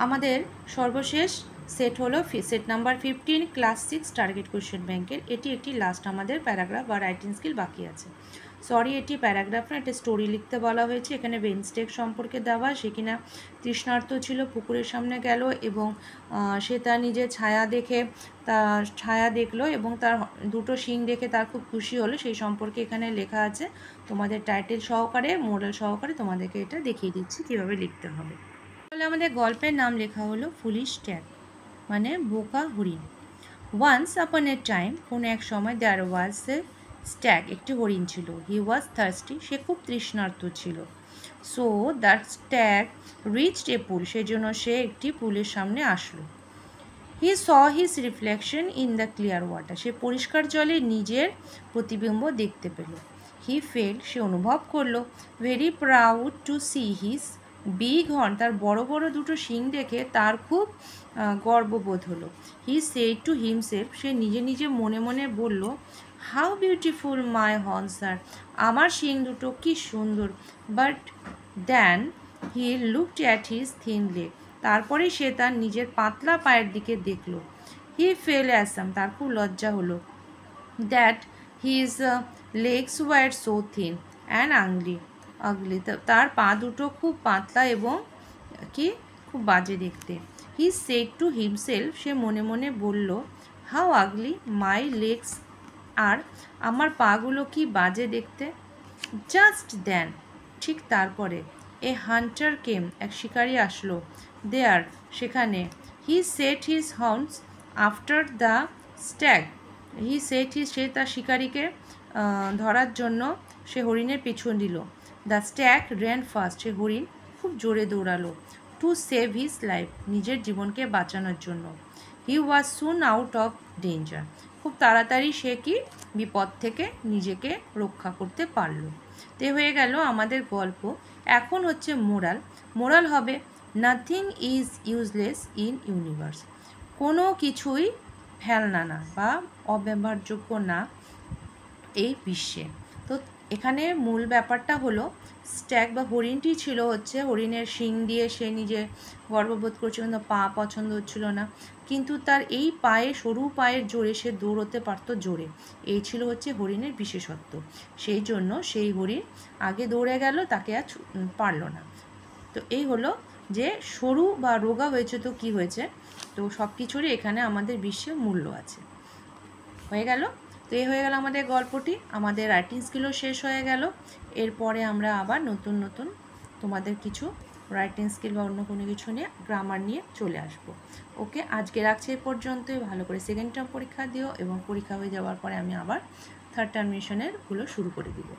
আমাদের সর্বশেষ সেট হলো set number 15 class 6 target question ব্যাংকের। এটি একটি লাস্ট আমাদের প্যারাগ্রাফ বা রাইটিং স্কিল বাকি আছে। সরি, এটি প্যারাগ্রাফ না, এটা স্টোরি লিখতে বলা হয়েছে। এখানে বেনস্টেক সম্পর্কে দেওয়া, সে কিনা তৃষ্ণার্ত ছিল, পুকুরের সামনে গেল এবং সে তার নিজের ছায়া দেখে তার ছায়া দেখলো এবং তার দুটো শিং দেখে তার খুব খুশি হলো, সেই সম্পর্কে এখানে লেখা আছে। তোমাদের টাইটেল সহকারে, মোরাল সহকারে তোমাদেরকে এটা দেখিয়ে দিচ্ছি কীভাবে লিখতে হবে। তাহলে আমাদের গল্পের নাম লেখা হলো ফুলিশ স্ট্যাগ, মানে বোকা হরিণ। ওয়ান্স আপন এ টাইম, কোনো এক সময়, দেয়ার ওয়াজ এ স্ট্যাগ, একটি হরিণ ছিল। হি ওয়াজ থার্স্টি, সে খুব তৃষ্ণার্ত ছিল। So that stag reached a pool, সেজন্য সে একটি পুলের সামনে আসলো। He saw his reflection in the clear water, সে পরিষ্কার জলে নিজের প্রতিবিম্ব দেখতে পেল। হি ফেল, সে অনুভব করলো, very proud to see his big horn, তার বড় বড় দুটো শিং দেখে তার খুব গর্ববোধ হলো। হি সেড টু হিমসেলফ, সে নিজে নিজে মনে মনে বলল, how beautiful my horns are, আমার শিং দুটো কি সুন্দর। But then he looked at his thin leg, তারপরে সে তার নিজের পাতলা পায়ের দিকে দেখল। হি ফেল অ্যাসাম, তার খুব লজ্জা হলো। That his legs were so thin and ugly, তার পা দুটো খুব পাতলা এবং কি খুব বাজে দেখতে। হি সেড টু হিমসেলফ, সে মনে মনে বলল, হাউ আগলি মাই লেগস আর, আমার পাগুলো কি বাজে দেখতে। জাস্ট দেন, ঠিক তারপরে, এ হান্টার কেম, এক শিকারি আসলো। দেয়ার, সেখানে। He set his horns after the stag, he set his, সে তার শিকারিকে ধরার জন্য সে হরিণের পিছু দিল। দ্য স্ট্যাগ র্যান ফাস্ট, সে হরিণ খুব জোরে দৌড়ালো। টু সেভ হিজ লাইফ, নিজের জীবনকে বাঁচানোর জন্য। He was soon out of danger, খুব তাড়াতাড়ি সে কি বিপদ থেকে নিজেকে রক্ষা করতে পারলো। তে হয়ে গেল আমাদের গল্প। এখন হচ্ছে মোরাল। মোরাল হবে, nothing is useless in universe, কোনো কিছুই ফেলনা না বা অব্যবহারযোগ্য না এই বিশ্বে। তো এখানে মূল ব্যাপারটা হলো, স্ট্যাগ বা হরিণটি ছিল হচ্ছে, হরিণের শিং দিয়ে সে নিজে গর্ববোধ করছিল, কিন্তু পা পছন্দ হচ্ছিল না, কিন্তু তার এই পায়ে, সরু পায়ের জোরে সে দৌড়তে পারতো জোরে, এই ছিল হচ্ছে হরিণের বিশেষত্ব। সেই জন্য সেই হরিণ আগে দৌড়ে গেল, তাকে আর পারলো না। তো এই হলো যে সরু বা রোগা হয়েছে তো কি হয়েছে, তো সব কিছুরই এখানে আমাদের বিশ্বে মূল্য আছে। হয়ে গেল। তো এই হয়ে গেল আমাদের গল্পটি, আমাদের রাইটিং স্কিলও শেষ হয়ে গেল। এরপরে আমরা আবার নতুন নতুন তোমাদের কিছু রাইটিং স্কিল বা অন্য কোনো কিছু নিয়ে, গ্রামার নিয়ে চলে আসবো। ওকে, আজকে রাখছি এই পর্যন্তই। ভালো করে সেকেন্ড টার্ম পরীক্ষা দিও এবং পরীক্ষা হয়ে যাওয়ার পরে আমি আবার থার্ড টার্ম মিশনেরগুলো শুরু করে দিব।